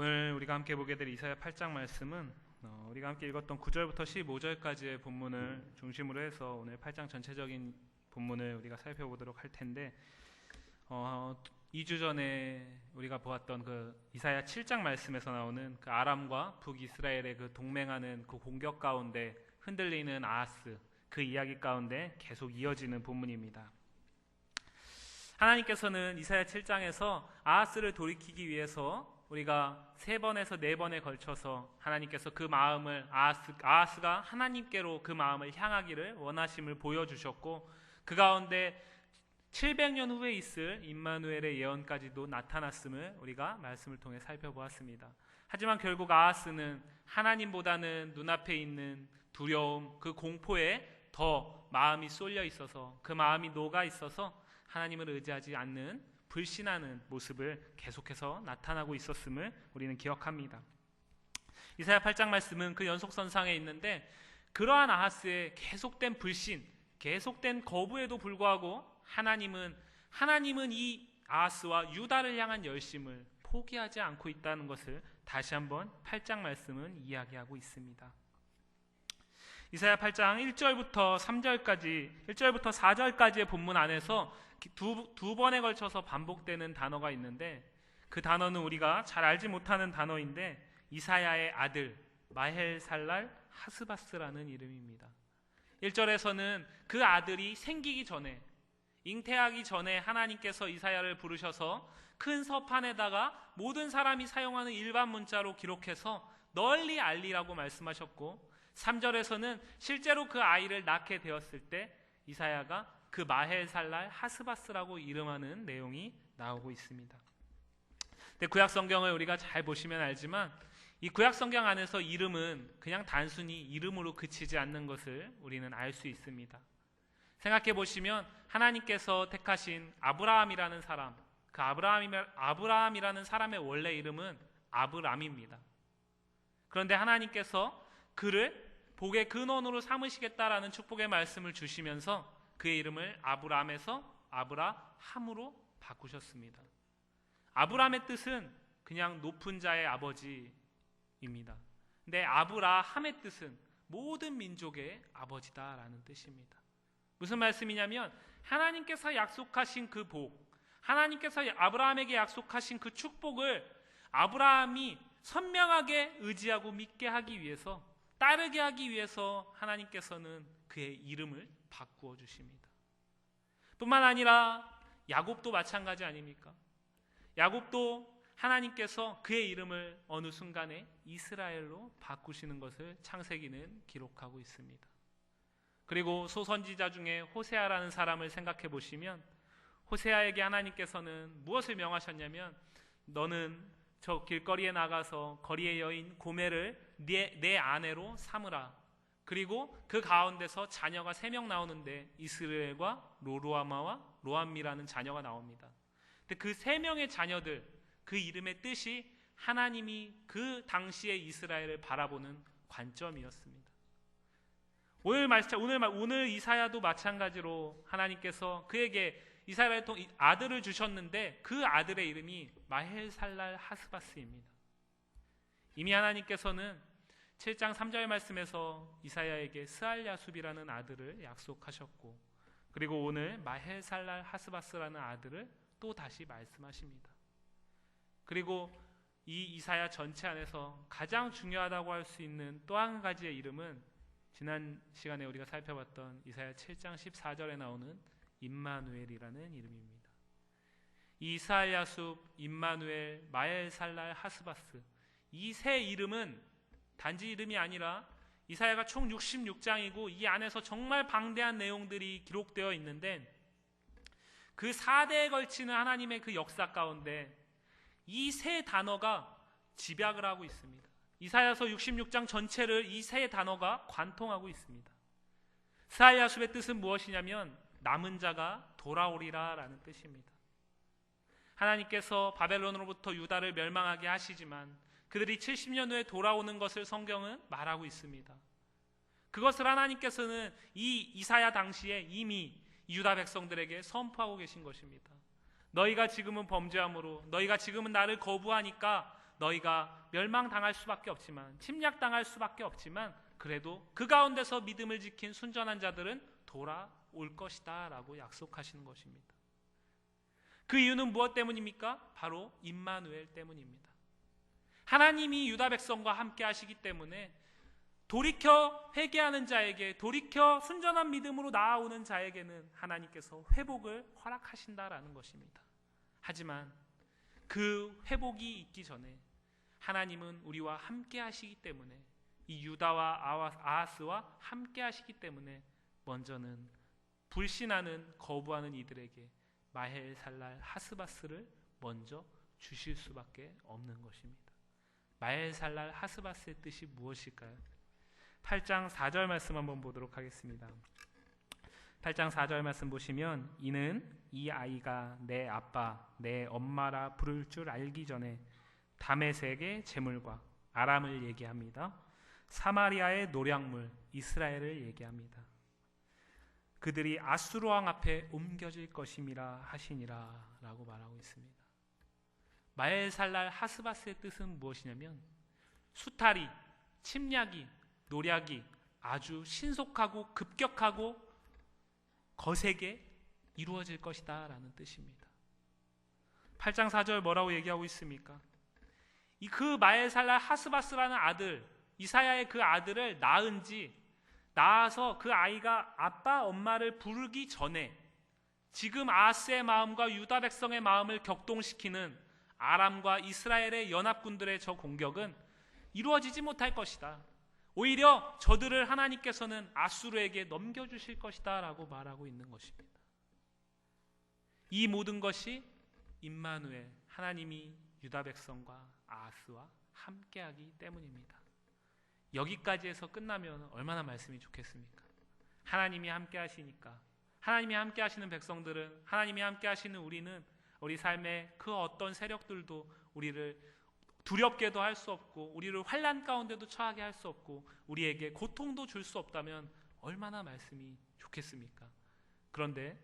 오늘 우리가 함께 보게 될 이사야 8장 말씀은 우리가 함께 읽었던 9절부터 15절까지의 본문을 중심으로 해서 오늘 8장 전체적인 본문을 우리가 살펴보도록 할 텐데 2주 전에 우리가 보았던 그 이사야 7장 말씀에서 나오는 그 아람과 북이스라엘의 그 동맹하는 그 공격 가운데 흔들리는 아하스, 그 이야기 가운데 계속 이어지는 본문입니다. 하나님께서는 이사야 7장에서 아하스를 돌이키기 위해서 우리가 3번에서 4번에 걸쳐서 하나님께서 그 마음을 아하스가 하나님께로 그 마음을 향하기를 원하심을 보여주셨고, 그 가운데 700년 후에 있을 임마누엘의 예언까지도 나타났음을 우리가 말씀을 통해 살펴보았습니다. 하지만 결국 아하스는 하나님보다는 눈앞에 있는 두려움, 그 공포에 더 마음이 쏠려 있어서, 그 마음이 녹아 있어서 하나님을 의지하지 않는 불신하는 모습을 계속해서 나타나고 있었음을 우리는 기억합니다. 이사야 8장 말씀은 그 연속선상에 있는데, 그러한 아하스의 계속된 불신, 계속된 거부에도 불구하고 하나님은 이 아하스와 유다를 향한 열심을 포기하지 않고 있다는 것을 다시 한번 8장 말씀은 이야기하고 있습니다. 이사야 8장 1절부터 3절까지, 1절부터 4절까지의 본문 안에서 두 번에 걸쳐서 반복되는 단어가 있는데, 그 단어는 우리가 잘 알지 못하는 단어인데 이사야의 아들 마헬살랄 하스바스라는 이름입니다. 1절에서는 그 아들이 생기기 전에, 잉태하기 전에 하나님께서 이사야를 부르셔서 큰 서판에다가 모든 사람이 사용하는 일반 문자로 기록해서 널리 알리라고 말씀하셨고, 3절에서는 실제로 그 아이를 낳게 되었을 때 이사야가 그 마헬살랄 하스바스라고 이름하는 내용이 나오고 있습니다. 근데 구약 성경을 우리가 잘 보시면 알지만 이 구약 성경 안에서 이름은 그냥 단순히 이름으로 그치지 않는 것을 우리는 알 수 있습니다. 생각해 보시면 하나님께서 택하신 아브라함이라는 사람, 그 아브라함이라는 사람의 원래 이름은 아브람입니다. 그런데 하나님께서 그를 복의 근원으로 삼으시겠다라는 축복의 말씀을 주시면서 그의 이름을 아브람에서 아브라함으로 바꾸셨습니다. 아브람의 뜻은 그냥 높은 자의 아버지입니다. 근데 아브라함의 뜻은 모든 민족의 아버지다라는 뜻입니다. 무슨 말씀이냐면 하나님께서 약속하신 그 복, 하나님께서 아브라함에게 약속하신 그 축복을 아브라함이 선명하게 의지하고 믿게 하기 위해서, 따르게 하기 위해서 하나님께서는 그의 이름을 바꾸어 주십니다. 뿐만 아니라 야곱도 마찬가지 아닙니까? 야곱도 하나님께서 그의 이름을 어느 순간에 이스라엘로 바꾸시는 것을 창세기는 기록하고 있습니다. 그리고 소선지자 중에 호세아라는 사람을 생각해 보시면 호세아에게 하나님께서는 무엇을 명하셨냐면, 너는 저 길거리에 나가서 거리의 여인 고멜을 내 아내로 삼으라. 그리고 그 가운데서 자녀가 3명 나오는데 이스라엘과 로루아마와 로암미라는 자녀가 나옵니다. 근데 그 3명의 자녀들, 그 이름의 뜻이 하나님이 그 당시의 이스라엘을 바라보는 관점이었습니다. 오늘 이사야도 마찬가지로 하나님께서 그에게 이스라엘 아들을 주셨는데 그 아들의 이름이 마헬살랄 하스바스입니다. 이미 하나님께서는 7장 3절 말씀에서 이사야에게 스알야숲이라는 아들을 약속하셨고, 그리고 오늘 마헬살랄 하스바스라는 아들을 또 다시 말씀하십니다. 그리고 이 이사야 전체 안에서 가장 중요하다고 할 수 있는 또 한 가지의 이름은 지난 시간에 우리가 살펴봤던 이사야 7장 14절에 나오는 임마누엘이라는 이름입니다. 이사야숲, 임마누엘, 마헬살랄 하스바스, 이 세 이름은 단지 이름이 아니라 이사야가 총 66장이고 이 안에서 정말 방대한 내용들이 기록되어 있는데, 그 4대에 걸치는 하나님의 그 역사 가운데 이 세 단어가 집약을 하고 있습니다. 이사야서 66장 전체를 이 세 단어가 관통하고 있습니다. 스알야숲의 뜻은 무엇이냐면 남은 자가 돌아오리라 라는 뜻입니다. 하나님께서 바벨론으로부터 유다를 멸망하게 하시지만 그들이 70년 후에 돌아오는 것을 성경은 말하고 있습니다. 그것을 하나님께서는 이 이사야 당시에 이미 유다 백성들에게 선포하고 계신 것입니다. 너희가 지금은 범죄함으로, 너희가 지금은 나를 거부하니까 너희가 멸망당할 수밖에 없지만, 침략당할 수밖에 없지만, 그래도 그 가운데서 믿음을 지킨 순전한 자들은 돌아올 것이다 라고 약속하시는 것입니다. 그 이유는 무엇 때문입니까? 바로 임마누엘 때문입니다. 하나님이 유다 백성과 함께 하시기 때문에 돌이켜 회개하는 자에게, 돌이켜 순전한 믿음으로 나아오는 자에게는 하나님께서 회복을 허락하신다라는 것입니다. 하지만 그 회복이 있기 전에 하나님은 우리와 함께 하시기 때문에, 이 유다와 아하스와 함께 하시기 때문에 먼저는 불신하는, 거부하는 이들에게 마헬살랄 하스바스를 먼저 주실 수밖에 없는 것입니다. 마헬살랄 하스바스의 뜻이 무엇일까요? 8장 4절 말씀 한번 보도록 하겠습니다. 8장 4절 말씀 보시면, 이는 이 아이가 내 아빠 내 엄마라 부를 줄 알기 전에 다메섹의 재물과 아람을 얘기합니다. 사마리아의 노략물 이스라엘을 얘기합니다. 그들이 아수르 왕 앞에 옮겨질 것임이라 하시니라 라고 말하고 있습니다. 마헬살랄 하스바스의 뜻은 무엇이냐면, 수탈이, 침략이, 노략이 아주 신속하고 급격하고 거세게 이루어질 것이다 라는 뜻입니다. 8장 4절 뭐라고 얘기하고 있습니까? 그 마헬살랄 하스바스라는 아들, 이사야의 그 아들을 낳아서 그 아이가 아빠 엄마를 부르기 전에 지금 아하스의 마음과 유다 백성의 마음을 격동시키는 아람과 이스라엘의 연합군들의 저 공격은 이루어지지 못할 것이다. 오히려 저들을 하나님께서는 아수르에게 넘겨주실 것이다 라고 말하고 있는 것입니다. 이 모든 것이 임마누엘, 하나님이 유다 백성과 아하스와 함께하기 때문입니다. 여기까지 해서 끝나면 얼마나 말씀이 좋겠습니까? 하나님이 함께 하시니까, 하나님이 함께 하시는 백성들은, 하나님이 함께 하시는 우리는 우리 삶의 그 어떤 세력들도 우리를 두렵게도 할 수 없고, 우리를 환난 가운데도 처하게 할 수 없고, 우리에게 고통도 줄 수 없다면 얼마나 말씀이 좋겠습니까? 그런데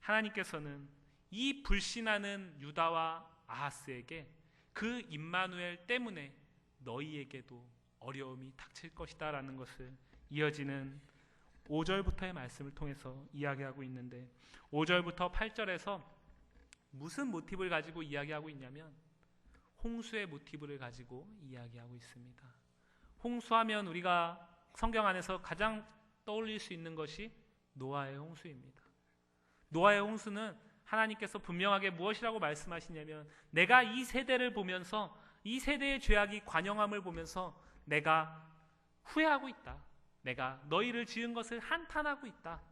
하나님께서는 이 불신하는 유다와 아하스에게 그 임마누엘 때문에 너희에게도 어려움이 닥칠 것이다 라는 것을 이어지는 5절부터의 말씀을 통해서 이야기하고 있는데, 5절부터 8절에서 무슨 모티브를 가지고 이야기하고 있냐면 홍수의 모티브를 가지고 이야기하고 있습니다. 홍수하면 우리가 성경 안에서 가장 떠올릴 수 있는 것이 노아의 홍수입니다. 노아의 홍수는 하나님께서 분명하게 무엇이라고 말씀하시냐면, 내가 이 세대를 보면서, 이 세대의 죄악이 관영함을 보면서 내가 후회하고 있다. 내가 너희를 지은 것을 한탄하고 있다.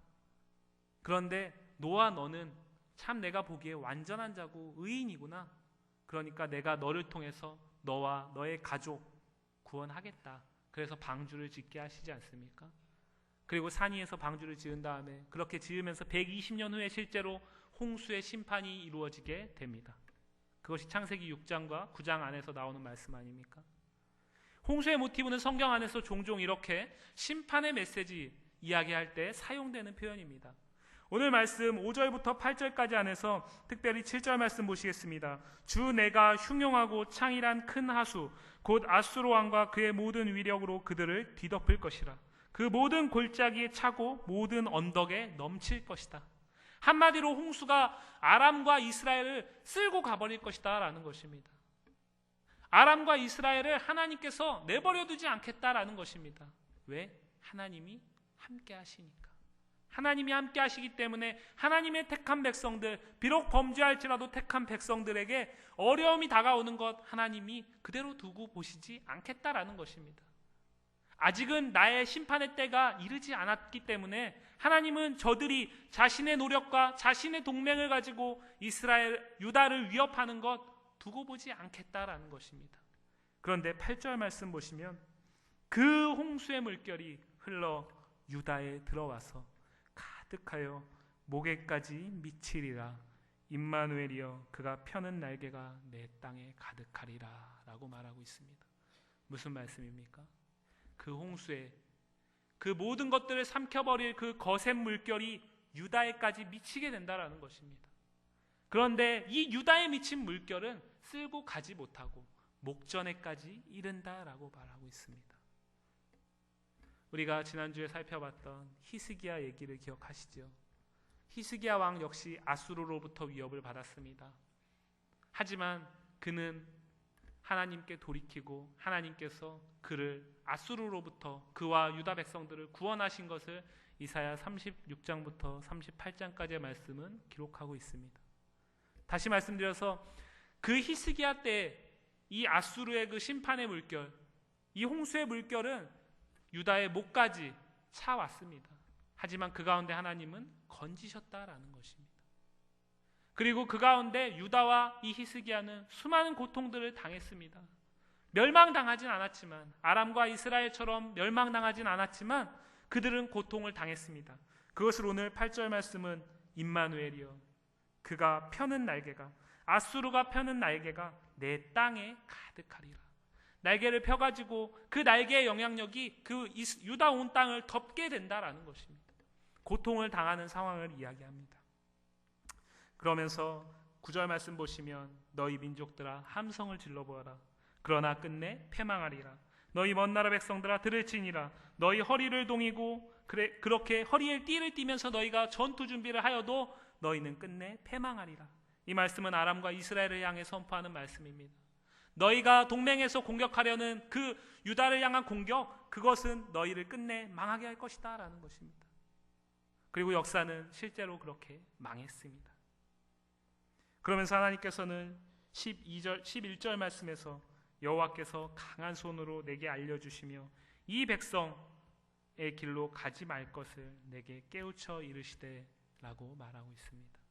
그런데 노아, 너는 참 내가 보기에 완전한 자고 의인이구나. 그러니까 내가 너를 통해서 너와 너의 가족 구원하겠다. 그래서 방주를 짓게 하시지 않습니까? 그리고 산 위에서 방주를 지은 다음에 그렇게 지으면서 120년 후에 실제로 홍수의 심판이 이루어지게 됩니다. 그것이 창세기 6장과 9장 안에서 나오는 말씀 아닙니까? 홍수의 모티브는 성경 안에서 종종 이렇게 심판의 메시지 이야기할 때 사용되는 표현입니다. 오늘 말씀 5절부터 8절까지 안에서 특별히 7절 말씀 보시겠습니다. 주 내가 흉용하고 창일한 큰 하수 곧 아수르 왕과 그의 모든 위력으로 그들을 뒤덮을 것이라. 그 모든 골짜기에 차고 모든 언덕에 넘칠 것이다. 한마디로 홍수가 아람과 이스라엘을 쓸고 가버릴 것이다 라는 것입니다. 아람과 이스라엘을 하나님께서 내버려 두지 않겠다라는 것입니다. 왜? 하나님이 함께 하시니까. 하나님이 함께 하시기 때문에 하나님의 택한 백성들, 비록 범죄할지라도 택한 백성들에게 어려움이 다가오는 것 하나님이 그대로 두고 보시지 않겠다라는 것입니다. 아직은 나의 심판의 때가 이르지 않았기 때문에 하나님은 저들이 자신의 노력과 자신의 동맹을 가지고 이스라엘, 유다를 위협하는 것 두고 보지 않겠다라는 것입니다. 그런데 8절 말씀 보시면 그 홍수의 물결이 흘러 유다에 들어와서 가득하여 목에까지 미치리라. 임마누엘이여 그가 펴는 날개가 내 땅에 가득하리라 라고 말하고 있습니다. 무슨 말씀입니까? 그 홍수에 그 모든 것들을 삼켜버릴 그 거센 물결이 유다에까지 미치게 된다라는 것입니다. 그런데 이 유다에 미친 물결은 쓸고 가지 못하고 목전에까지 이른다라고 말하고 있습니다. 우리가 지난주에 살펴봤던 히스기야 얘기를 기억하시죠? 히스기야 왕 역시 아수르로부터 위협을 받았습니다. 하지만 그는 하나님께 돌이키고 하나님께서 그를 아수르로부터 그와 유다 백성들을 구원하신 것을 이사야 36장부터 38장까지의 말씀은 기록하고 있습니다. 다시 말씀드려서 그 히스기야 때 이 아수르의 그 심판의 물결, 이 홍수의 물결은 유다의 목까지 차왔습니다. 하지만 그 가운데 하나님은 건지셨다라는 것입니다. 그리고 그 가운데 유다와 이 히스기야는 수많은 고통들을 당했습니다. 멸망당하진 않았지만, 아람과 이스라엘처럼 멸망당하진 않았지만 그들은 고통을 당했습니다. 그것을 오늘 8절 말씀은 임마누엘이여 그가 펴는 날개가, 아수르가 펴는 날개가 내 땅에 가득하리라. 날개를 펴가지고 그 날개의 영향력이 그 유다 온 땅을 덮게 된다라는 것입니다. 고통을 당하는 상황을 이야기합니다. 그러면서 9절 말씀 보시면 너희 민족들아 함성을 질러보아라. 그러나 끝내 패망하리라. 너희 먼 나라 백성들아 들을지니라. 너희 허리를 동이고 그렇게 허리에 띠를 띠면서 너희가 전투 준비를 하여도 너희는 끝내 패망하리라. 이 말씀은 아람과 이스라엘을 향해 선포하는 말씀입니다. 너희가 동맹에서 공격하려는 그 유다를 향한 공격, 그것은 너희를 끝내 망하게 할 것이다 라는 것입니다. 그리고 역사는 실제로 그렇게 망했습니다. 그러면서 하나님께서는 11절 말씀에서 여호와께서 강한 손으로 내게 알려주시며 이 백성의 길로 가지 말 것을 내게 깨우쳐 이르시되 라고 말하고 있습니다.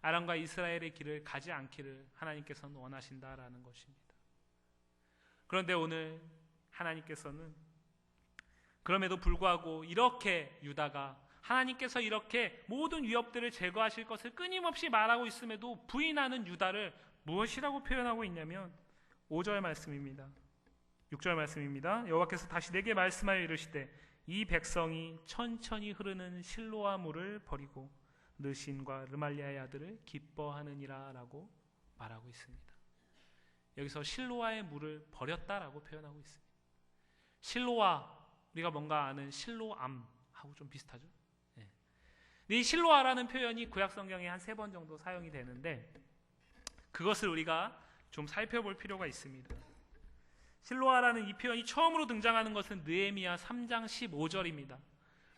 아람과 이스라엘의 길을 가지 않기를 하나님께서는 원하신다라는 것입니다. 그런데 오늘 하나님께서는 그럼에도 불구하고 이렇게 유다가 하나님께서 이렇게 모든 위협들을 제거하실 것을 끊임없이 말하고 있음에도 부인하는 유다를 무엇이라고 표현하고 있냐면 5절 말씀입니다. 6절 말씀입니다. 여호와께서 다시 내게 말씀하여 이르시되 이 백성이 천천히 흐르는 실로아 물을 버리고 르신과 르말리아의 아들을 기뻐하느니라 라고 말하고 있습니다. 여기서 실로아의 물을 버렸다라고 표현하고 있습니다. 실로아, 우리가 뭔가 아는 실로암하고 좀 비슷하죠? 네. 이 실로아라는 표현이 구약 성경에 한 3번 정도 사용이 되는데 그것을 우리가 좀 살펴볼 필요가 있습니다. 실로아라는 이 표현이 처음으로 등장하는 것은 느헤미야 3장 15절입니다.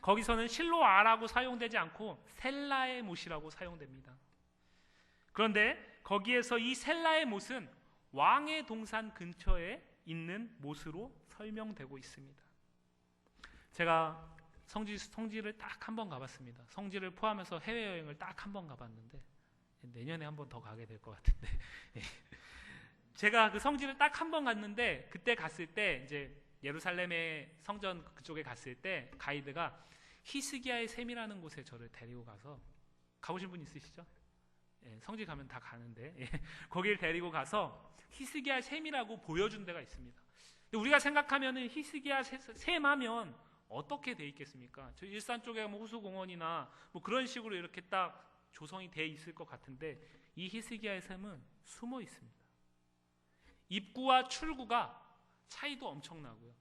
거기서는 실로아라고 사용되지 않고 셀라의 못이라고 사용됩니다. 그런데 거기에서 이 셀라의 못은 왕의 동산 근처에 있는 못으로 설명되고 있습니다. 제가 성지를 딱 한 번 가봤습니다. 성지를 포함해서 해외여행을 딱 한 번 가봤는데 내년에 한 번 더 가게 될 것 같은데 제가 그 성지를 딱 한 번 갔는데 그때 갔을 때 이제 예루살렘의 성전 그쪽에 갔을 때 가이드가 히스기야의 샘이라는 곳에 저를 데리고 가서, 가보신 분 있으시죠? 예, 성지 가면 다 가는데 거기를 데리고 가서 히스기야 샘이라고 보여준 데가 있습니다. 근데 우리가 생각하면은 히스기야 샘 하면 어떻게 돼 있겠습니까? 저 일산 쪽에 뭐 호수공원이나 뭐 그런 식으로 이렇게 딱 조성이 돼 있을 것 같은데 이 히스기야의 샘은 숨어 있습니다. 입구와 출구가 차이도 엄청나고요.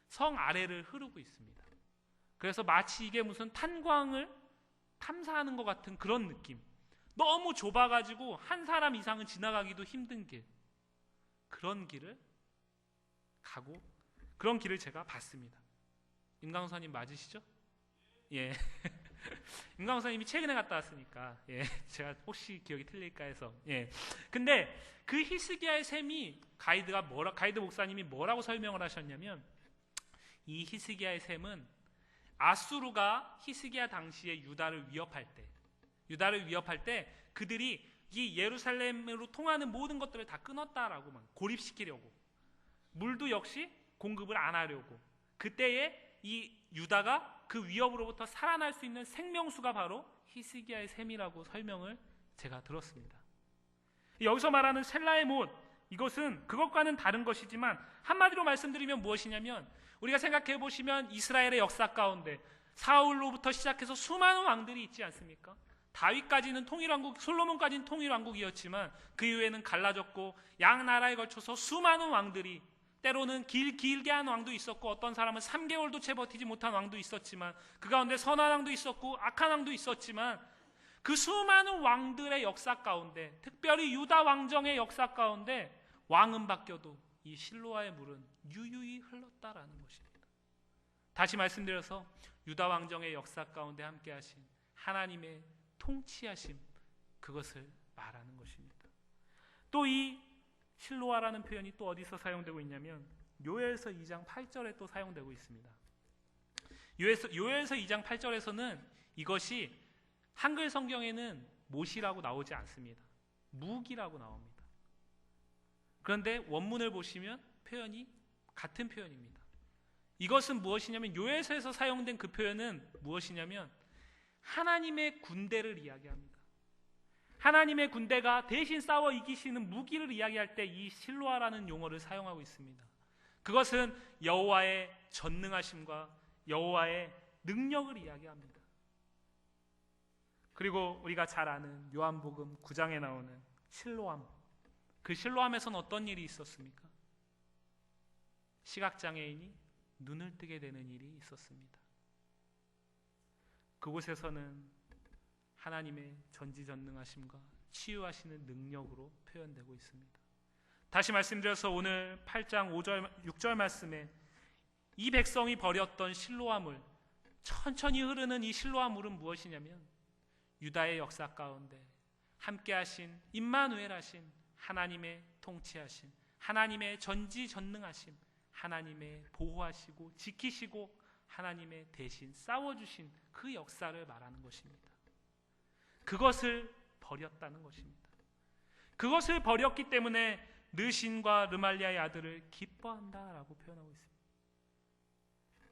성 아래를 흐르고 있습니다. 그래서 마치 이게 무슨 탄광을 탐사하는 것 같은 그런 느낌. 너무 좁아가지고 한 사람 이상은 지나가기도 힘든 길. 그런 길을 가고 그런 길을 제가 봤습니다. 임강선님 맞으시죠? 예. 임강선님이 최근에 갔다 왔으니까 예. 제가 혹시 기억이 틀릴까 해서 예. 근데 그 히스기야의 샘이 가이드 목사님이 뭐라고 설명을 하셨냐면 이 히스기야의 샘은 아수르가 히스기야 당시에 유다를 위협할 때 그들이 이 예루살렘으로 통하는 모든 것들을 다 끊었다라고 고립시키려고 물도 역시 공급을 안 하려고 그때에 이 유다가 그 위협으로부터 살아날 수 있는 생명수가 바로 히스기야의 샘이라고 설명을 제가 들었습니다. 여기서 말하는 셀라의 못, 이것은 그것과는 다른 것이지만 한마디로 말씀드리면 무엇이냐면 우리가 생각해 보시면 이스라엘의 역사 가운데 사울로부터 시작해서 수많은 왕들이 있지 않습니까? 다윗까지는 통일왕국, 솔로몬까지는 통일왕국이었지만 그 이후에는 갈라졌고 양 나라에 걸쳐서 수많은 왕들이, 때로는 길게 한 왕도 있었고 어떤 사람은 3개월도 채 버티지 못한 왕도 있었지만, 그 가운데 선한 왕도 있었고 악한 왕도 있었지만, 그 수많은 왕들의 역사 가운데, 특별히 유다 왕정의 역사 가운데 왕은 바뀌어도 이 실로아의 물은 유유히 흘렀다라는 것입니다. 다시 말씀드려서 유다 왕정의 역사 가운데 함께 하신 하나님의 통치하심, 그것을 말하는 것입니다. 또 이 실로아라는 표현이 또 어디서 사용되고 있냐면 요엘서 2장 8절에 또 사용되고 있습니다. 요엘서 2장 8절에서는 이것이 한글 성경에는 못이라고 나오지 않습니다. 묵이라고 나옵니다. 그런데 원문을 보시면 표현이 같은 표현입니다. 이것은 무엇이냐면, 요엘서에서 사용된 그 표현은 무엇이냐면 하나님의 군대를 이야기합니다. 하나님의 군대가 대신 싸워 이기시는 무기를 이야기할 때 이 실로아라는 용어를 사용하고 있습니다. 그것은 여호와의 전능하심과 여호와의 능력을 이야기합니다. 그리고 우리가 잘 아는 요한복음 9장에 나오는 실로암, 그 실로암에서는 어떤 일이 있었습니까? 시각장애인이 눈을 뜨게 되는 일이 있었습니다. 그곳에서는 하나님의 전지전능하심과 치유하시는 능력으로 표현되고 있습니다. 다시 말씀드려서 오늘 8장 5절 6절 말씀에 이 백성이 버렸던 실로암물, 천천히 흐르는 이 실로암물은 무엇이냐면 유다의 역사 가운데 함께하신 임마누엘 하신 하나님의 통치하심, 하나님의 전지전능하심, 하나님의 보호하시고 지키시고 하나님의 대신 싸워주신 그 역사를 말하는 것입니다. 그것을 버렸다는 것입니다. 그것을 버렸기 때문에 르신과 르말리아의 아들을 기뻐한다라고 표현하고 있습니다.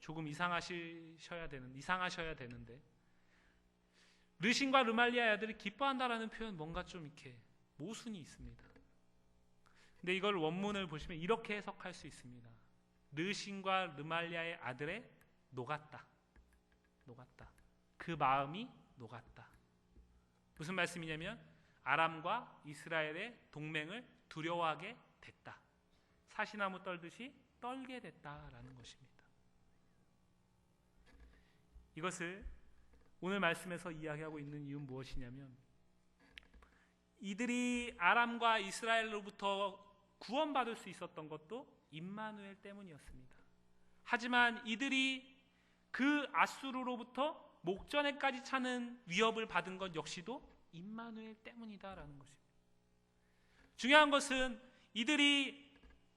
조금 이상하셔야 되는데 르신과 르말리아의 아들을 기뻐한다라는 표현, 뭔가 좀 이렇게 모순이 있습니다. 근데 이걸 원문을 보시면 이렇게 해석할 수 있습니다. 르신과 르말리아의 아들의 녹았다. 그 마음이 녹았다. 무슨 말씀이냐면 아람과 이스라엘의 동맹을 두려워하게 됐다. 사시나무 떨듯이 떨게 됐다라는 것입니다. 이것을 오늘 말씀에서 이야기하고 있는 이유는 무엇이냐면, 이들이 아람과 이스라엘로부터 구원받을 수 있었던 것도 임마누엘 때문이었습니다. 하지만 이들이 그 아수르로부터 목전에까지 차는 위협을 받은 것 역시도 임마누엘 때문이다라는 것입니다. 중요한 것은 이들이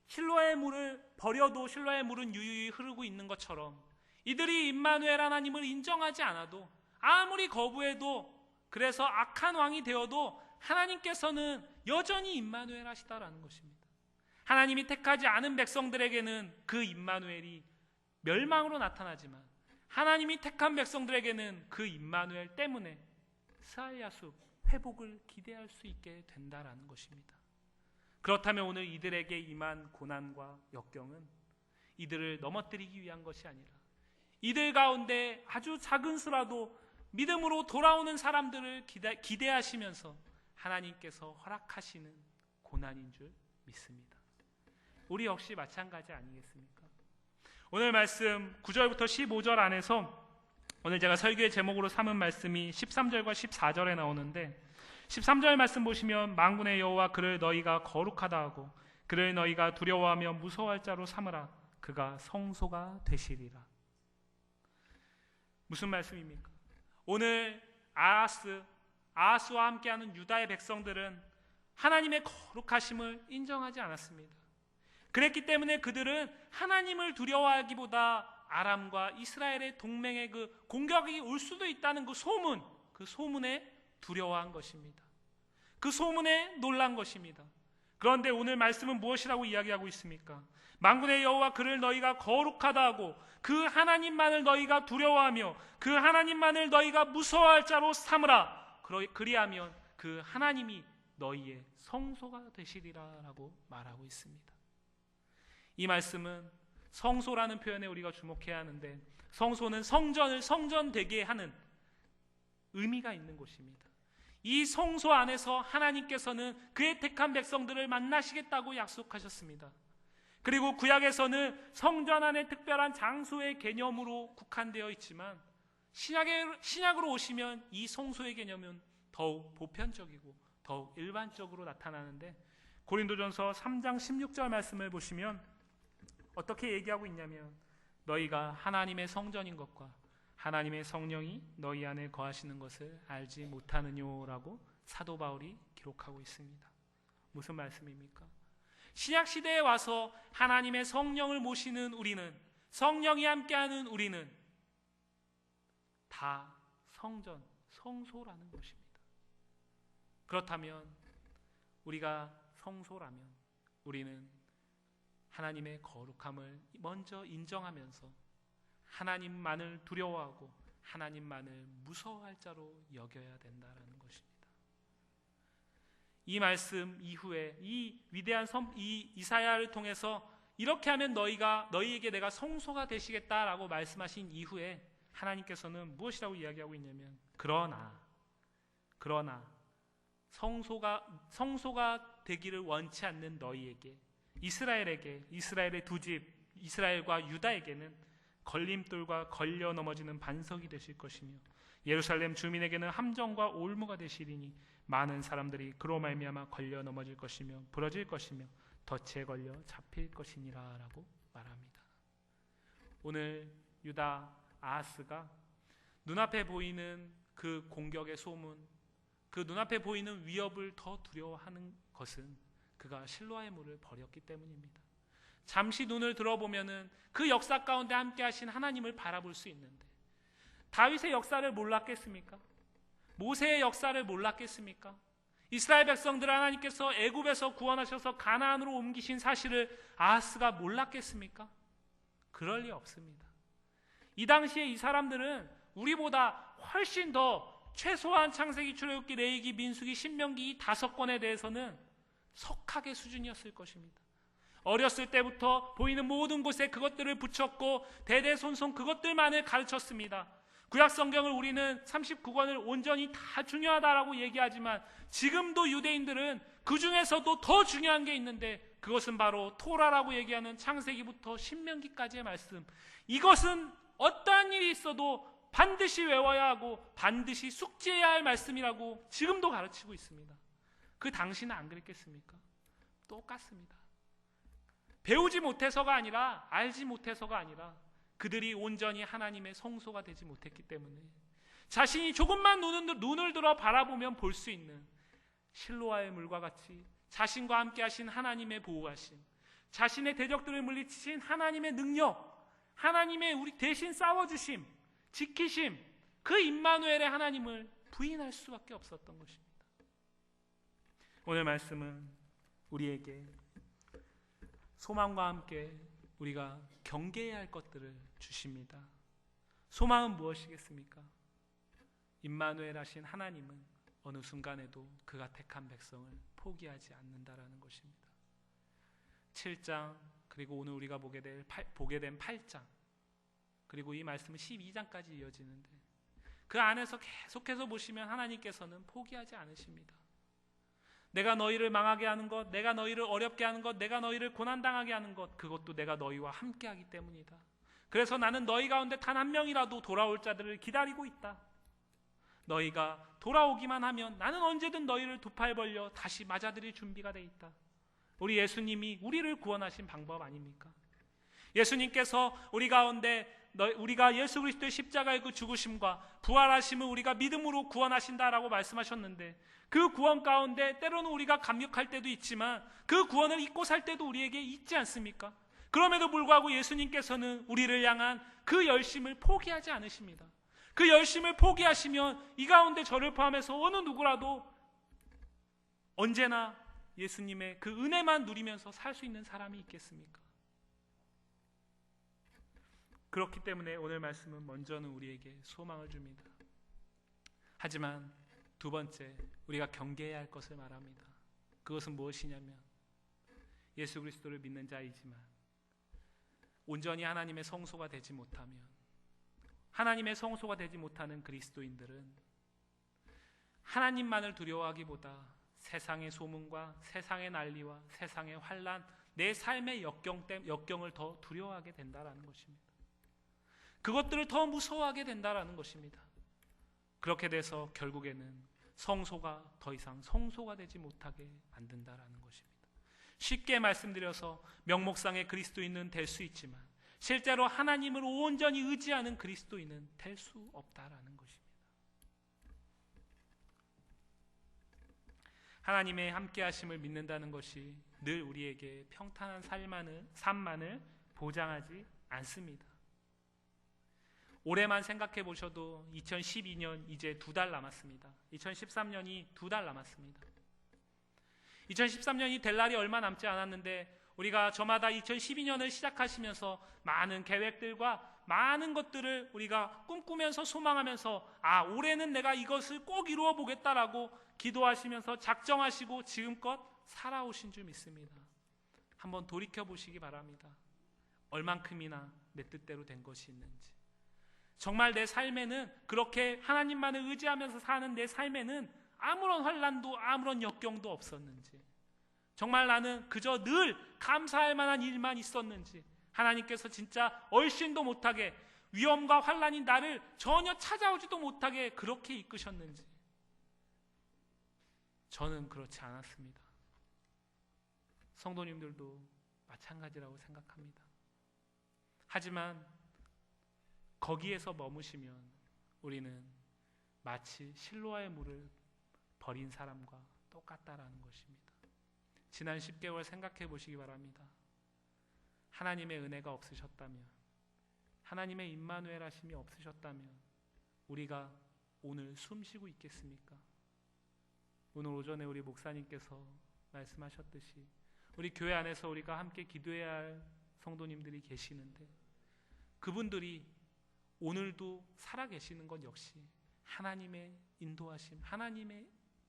실로아의 물을 버려도 실로아의 물은 유유히 흐르고 있는 것처럼, 이들이 임마누엘 하나님을 인정하지 않아도, 아무리 거부해도, 그래서 악한 왕이 되어도 하나님께서는 여전히 임마누엘 하시다라는 것입니다. 하나님이 택하지 않은 백성들에게는 그 임마누엘이 멸망으로 나타나지만 하나님이 택한 백성들에게는 그 임마누엘 때문에 스알야숲 회복을 기대할 수 있게 된다라는 것입니다. 그렇다면 오늘 이들에게 임한 고난과 역경은 이들을 넘어뜨리기 위한 것이 아니라 이들 가운데 아주 작은 수라도 믿음으로 돌아오는 사람들을 기대하시면서 하나님께서 허락하시는 고난인 줄 믿습니다. 우리 역시 마찬가지 아니겠습니까? 오늘 말씀 9절부터 15절 안에서 오늘 제가 설교의 제목으로 삼은 말씀이 13절과 14절에 나오는데, 13절 말씀 보시면 만군의 여호와 그를 너희가 거룩하다 하고 그를 너희가 두려워하며 무서워할 자로 삼으라. 그가 성소가 되시리라. 무슨 말씀입니까? 오늘 아하스와 함께하는 유다의 백성들은 하나님의 거룩하심을 인정하지 않았습니다. 그랬기 때문에 그들은 하나님을 두려워하기보다 아람과 이스라엘의 동맹의 그 공격이 올 수도 있다는 그 소문에 두려워한 것입니다. 그 소문에 놀란 것입니다. 그런데 오늘 말씀은 무엇이라고 이야기하고 있습니까? 만군의 여호와 그를 너희가 거룩하다 하고 그 하나님만을 너희가 두려워하며 그 하나님만을 너희가 무서워할 자로 삼으라. 그리하면 그 하나님이 너희의 성소가 되시리라라고 말하고 있습니다. 이 말씀은 성소라는 표현에 우리가 주목해야 하는데, 성소는 성전을 성전되게 하는 의미가 있는 곳입니다. 이 성소 안에서 하나님께서는 그의 택한 백성들을 만나시겠다고 약속하셨습니다. 그리고 구약에서는 성전 안에 특별한 장소의 개념으로 국한되어 있지만 신약으로 오시면 이 성소의 개념은 더욱 보편적이고 더욱 일반적으로 나타나는데, 고린도전서 3장 16절 말씀을 보시면 어떻게 얘기하고 있냐면, 너희가 하나님의 성전인 것과 하나님의 성령이 너희 안에 거하시는 것을 알지 못하느냐라고 사도 바울이 기록하고 있습니다. 무슨 말씀입니까? 신약시대에 와서 하나님의 성령을 모시는 우리는, 성령이 함께하는 우리는 다 성전, 성소라는 것입니다. 그렇다면 우리가 성소라면 우리는 하나님의 거룩함을 먼저 인정하면서 하나님만을 두려워하고 하나님만을 무서워할 자로 여겨야 된다는 것입니다. 이 말씀 이후에 이 위대한 이 이사야를 통해서 이렇게 하면 너희에게 내가 성소가 되시겠다라고 말씀하신 이후에 하나님께서는 무엇이라고 이야기하고 있냐면, 그러나 성소가 되기를 원치 않는 너희에게, 이스라엘의 두 집, 이스라엘과 유다에게는 걸림돌과 걸려 넘어지는 반석이 되실 것이며 예루살렘 주민에게는 함정과 올무가 되시리니 많은 사람들이 그로 말미암아 걸려 넘어질 것이며 부러질 것이며 덫에 걸려 잡힐 것이니라 라고 말합니다. 오늘 유다 아하스가 눈앞에 보이는 그 공격의 소문, 그 눈앞에 보이는 위협을 더 두려워하는 것은 그가 실로아의 물을 버렸기 때문입니다. 잠시 눈을 들어보면은 그 역사 가운데 함께 하신 하나님을 바라볼 수 있는데, 다윗의 역사를 몰랐겠습니까? 모세의 역사를 몰랐겠습니까? 이스라엘 백성들을 하나님께서 애굽에서 구원하셔서 가나안으로 옮기신 사실을 아하스가 몰랐겠습니까? 그럴 리 없습니다. 이 당시에 이 사람들은 우리보다 훨씬 더 최소한 창세기, 출애굽기, 레위기, 민수기, 신명기 이 5권에 대해서는 석학의 수준이었을 것입니다. 어렸을 때부터 보이는 모든 곳에 그것들을 붙였고 대대손손 그것들만을 가르쳤습니다. 구약 성경을 우리는 39권을 온전히 다 중요하다라고 얘기하지만 지금도 유대인들은 그 중에서도 더 중요한 게 있는데, 그것은 바로 토라라고 얘기하는 창세기부터 신명기까지의 말씀. 이것은 어떠한 일이 있어도 반드시 외워야 하고 반드시 숙지해야 할 말씀이라고 지금도 가르치고 있습니다. 그 당시는 안 그랬겠습니까? 똑같습니다. 배우지 못해서가 아니라, 알지 못해서가 아니라 그들이 온전히 하나님의 성소가 되지 못했기 때문에 자신이 조금만 눈을 들어 바라보면 볼 수 있는 실로아의 물과 같이 자신과 함께 하신 하나님의 보호하심, 자신의 대적들을 물리치신 하나님의 능력, 하나님의 우리 대신 싸워주심, 지키심, 그 임마누엘의 하나님을 부인할 수밖에 없었던 것입니다. 오늘 말씀은 우리에게 소망과 함께 우리가 경계해야 할 것들을 주십니다. 소망은 무엇이겠습니까? 임마누엘 하신 하나님은 어느 순간에도 그가 택한 백성을 포기하지 않는다라는 것입니다. 7장, 그리고 오늘 우리가 보게 된 8장, 그리고 이 말씀은 12장까지 이어지는데 그 안에서 계속해서 보시면 하나님께서는 포기하지 않으십니다. 내가 너희를 망하게 하는 것, 내가 너희를 어렵게 하는 것, 내가 너희를 고난당하게 하는 것, 그것도 내가 너희와 함께 하기 때문이다. 그래서 나는 너희 가운데 단 한 명이라도 돌아올 자들을 기다리고 있다. 너희가 돌아오기만 하면 나는 언제든 너희를 두 팔 벌려 다시 맞아들일 준비가 돼 있다. 우리 예수님이 우리를 구원하신 방법 아닙니까? 예수님께서 우리 가운데 우리가 예수 그리스도의 십자가의 그 죽으심과 부활하심을 우리가 믿음으로 구원하신다라고 말씀하셨는데, 그 구원 가운데 때로는 우리가 감격할 때도 있지만 그 구원을 잊고 살 때도 우리에게 있지 않습니까? 그럼에도 불구하고 예수님께서는 우리를 향한 그 열심을 포기하지 않으십니다. 그 열심을 포기하시면 이 가운데 저를 포함해서 어느 누구라도 언제나 예수님의 그 은혜만 누리면서 살 수 있는 사람이 있겠습니까? 그렇기 때문에 오늘 말씀은 먼저는 우리에게 소망을 줍니다. 하지만 두 번째, 우리가 경계해야 할 것을 말합니다. 그것은 무엇이냐면 예수 그리스도를 믿는 자이지만 온전히 하나님의 성소가 되지 못하면, 하나님의 성소가 되지 못하는 그리스도인들은 하나님만을 두려워하기보다 세상의 소문과 세상의 난리와 세상의 환난, 내 삶의 역경을 더 두려워하게 된다라는 것입니다. 그것들을 더 무서워하게 된다라는 것입니다. 그렇게 돼서 결국에는 성소가 더 이상 성소가 되지 못하게 만든다라는 것입니다. 쉽게 말씀드려서 명목상의 그리스도인은 될 수 있지만 실제로 하나님을 온전히 의지하는 그리스도인은 될 수 없다라는 것입니다. 하나님의 함께하심을 믿는다는 것이 늘 우리에게 평탄한 삶만을 보장하지 않습니다. 올해만 생각해 보셔도 2012년 이제 2달 남았습니다. 2013년이 2달 남았습니다. 2013년이 될 날이 얼마 남지 않았는데 우리가 저마다 2012년을 시작하시면서 많은 계획들과 많은 것들을 우리가 꿈꾸면서 소망하면서 올해는 내가 이것을 꼭 이루어 보겠다라고 기도하시면서 작정하시고 지금껏 살아오신 줄 믿습니다. 한번 돌이켜 보시기 바랍니다. 얼만큼이나 내 뜻대로 된 것이 있는지, 정말 내 삶에는 그렇게 하나님만을 의지하면서 사는 내 삶에는 아무런 환난도 아무런 역경도 없었는지, 정말 나는 그저 늘 감사할 만한 일만 있었는지, 하나님께서 진짜 얼씬도 못하게 위험과 환난이 나를 전혀 찾아오지도 못하게 그렇게 이끄셨는지, 저는 그렇지 않았습니다. 성도님들도 마찬가지라고 생각합니다. 하지만 거기에서 머무시면 우리는 마치 실로아의 물을 버린 사람과 똑같다라는 것입니다. 지난 10개월 생각해 보시기 바랍니다. 하나님의 은혜가 없으셨다면, 하나님의 임마누엘 하심이 없으셨다면 우리가 오늘 숨쉬고 있겠습니까? 오늘 오전에 우리 목사님께서 말씀하셨듯이 우리 교회 안에서 우리가 함께 기도해야 할 성도님들이 계시는데 그분들이 오늘도 살아계시는 것 역시 하나님의 인도하심, 하나님의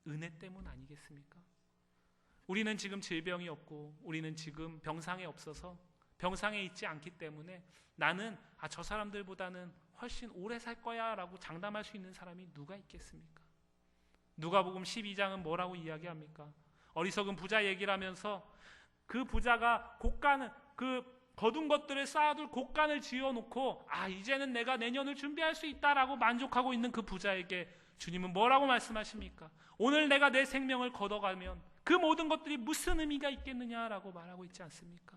은혜 때문 아니겠습니까? 우리는 지금 질병이 없고 우리는 지금 병상에 없어서 병상에 있지 않기 때문에 나는 저 사람들보다는 훨씬 오래 살 거야 라고 장담할 수 있는 사람이 누가 있겠습니까? 누가복음 12장은 뭐라고 이야기합니까? 어리석은 부자 얘기를 하면서 그 부자가 거둔 것들을 쌓아둘 곡간을 지어놓고 이제는 내가 내년을 준비할 수 있다라고 만족하고 있는 그 부자에게 주님은 뭐라고 말씀하십니까? 오늘 내가 내 생명을 걷어가면 그 모든 것들이 무슨 의미가 있겠느냐라고 말하고 있지 않습니까?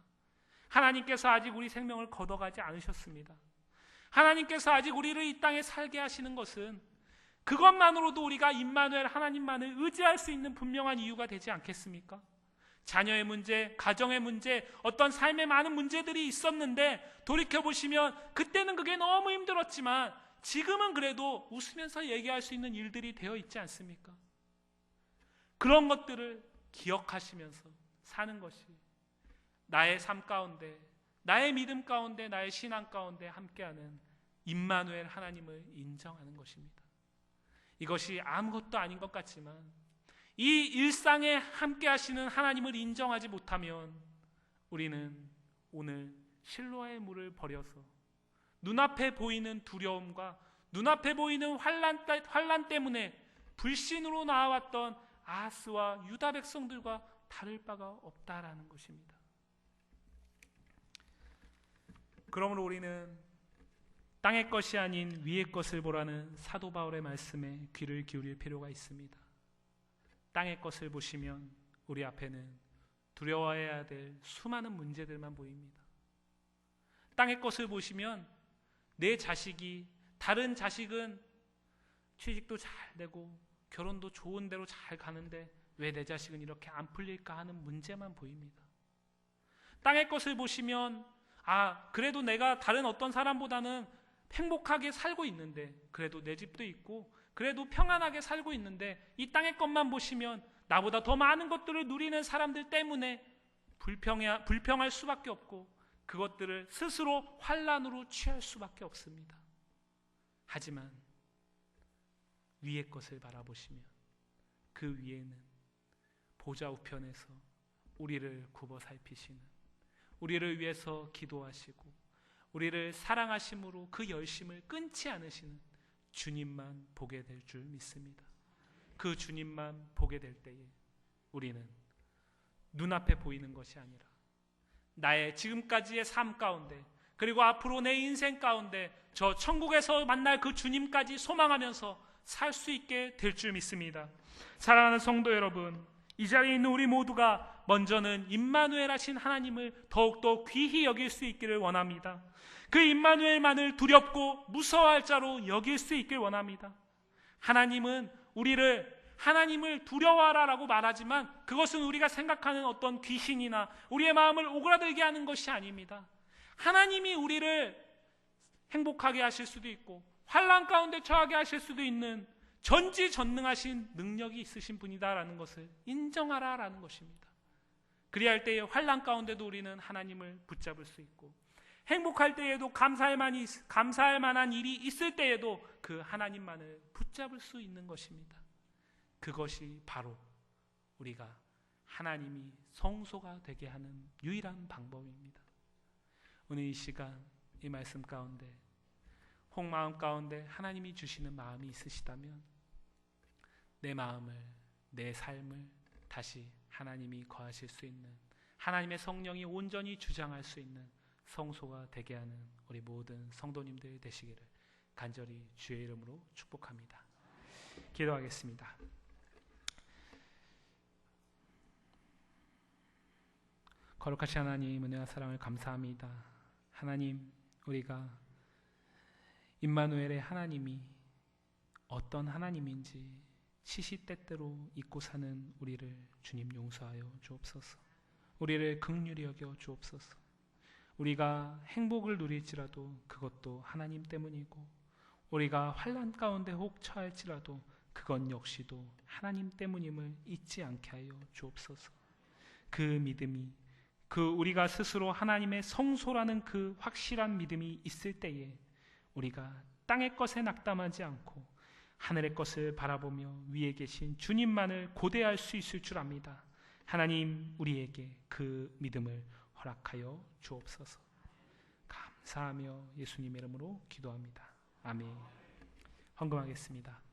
하나님께서 아직 우리 생명을 걷어가지 않으셨습니다. 하나님께서 아직 우리를 이 땅에 살게 하시는 것은 그것만으로도 우리가 임마누엘 하나님만을 의지할 수 있는 분명한 이유가 되지 않겠습니까? 자녀의 문제, 가정의 문제, 어떤 삶의 많은 문제들이 있었는데 돌이켜보시면 그때는 그게 너무 힘들었지만 지금은 그래도 웃으면서 얘기할 수 있는 일들이 되어 있지 않습니까? 그런 것들을 기억하시면서 사는 것이 나의 삶 가운데, 나의 믿음 가운데, 나의 신앙 가운데 함께하는 임마누엘 하나님을 인정하는 것입니다. 이것이 아무것도 아닌 것 같지만 이 일상에 함께 하시는 하나님을 인정하지 못하면 우리는 오늘 실로아의 물을 버려서 눈앞에 보이는 두려움과 눈앞에 보이는 환난 때문에 불신으로 나아왔던 아하스와 유다 백성들과 다를 바가 없다라는 것입니다. 그러므로 우리는 땅의 것이 아닌 위의 것을 보라는 사도 바울의 말씀에 귀를 기울일 필요가 있습니다. 땅의 것을 보시면 우리 앞에는 두려워해야 될 수많은 문제들만 보입니다. 땅의 것을 보시면 내 자식이, 다른 자식은 취직도 잘 되고 결혼도 좋은 데로 잘 가는데 왜 내 자식은 이렇게 안 풀릴까 하는 문제만 보입니다. 땅의 것을 보시면 그래도 내가 다른 어떤 사람보다는 행복하게 살고 있는데, 그래도 내 집도 있고 그래도 평안하게 살고 있는데 이 땅의 것만 보시면 나보다 더 많은 것들을 누리는 사람들 때문에 불평할 수밖에 없고 그것들을 스스로 환난으로 취할 수밖에 없습니다. 하지만 위의 것을 바라보시면 그 위에는 보좌 우편에서 우리를 굽어 살피시는, 우리를 위해서 기도하시고 우리를 사랑하심으로 그 열심을 끊지 않으시는 주님만 보게 될 줄 믿습니다. 그 주님만 보게 될 때에 우리는 눈앞에 보이는 것이 아니라 나의 지금까지의 삶 가운데 그리고 앞으로 내 인생 가운데 저 천국에서 만날 그 주님까지 소망하면서 살 수 있게 될 줄 믿습니다. 사랑하는 성도 여러분, 이 자리에 있는 우리 모두가 먼저는 임마누엘 하신 하나님을 더욱더 귀히 여길 수 있기를 원합니다. 그 임마누엘만을 두렵고 무서워할 자로 여길 수 있길 원합니다. 하나님은 하나님을 두려워하라라고 말하지만 그것은 우리가 생각하는 어떤 귀신이나 우리의 마음을 오그라들게 하는 것이 아닙니다. 하나님이 우리를 행복하게 하실 수도 있고 환난 가운데 처하게 하실 수도 있는 전지전능하신 능력이 있으신 분이다라는 것을 인정하라라는 것입니다. 그리할 때에 환난 가운데도 우리는 하나님을 붙잡을 수 있고 행복할 때에도 감사할 만한 일이 있을 때에도 그 하나님만을 붙잡을 수 있는 것입니다. 그것이 바로 우리가 하나님이 성소가 되게 하는 유일한 방법입니다. 오늘 이 시간 이 말씀 가운데 혹마음 가운데 하나님이 주시는 마음이 있으시다면 내 마음을, 내 삶을 다시 하나님이 거하실 수 있는 하나님의 성령이 온전히 주장할 수 있는 성소가 되게 하는 우리 모든 성도님들 되시기를 간절히 주의 이름으로 축복합니다. 기도하겠습니다. 거룩하신 하나님, 은혜와 사랑을 감사합니다. 하나님, 우리가 임마누엘의 하나님이 어떤 하나님인지 시시때때로 잊고 사는 우리를 주님 용서하여 주옵소서. 우리를 긍휼히 여겨 주옵소서. 우리가 행복을 누릴지라도 그것도 하나님 때문이고 우리가 환난 가운데 혹 처할지라도 그건 역시도 하나님 때문임을 잊지 않게 하여 주옵소서. 그 믿음이 우리가 스스로 하나님의 성소라는 그 확실한 믿음이 있을 때에 우리가 땅의 것에 낙담하지 않고 하늘의 것을 바라보며 위에 계신 주님만을 고대할 수 있을 줄 압니다. 하나님, 우리에게 그 믿음을 허락하여 주옵소서. 감사하며 예수님 이름으로 기도합니다. 아멘. 헌금하겠습니다.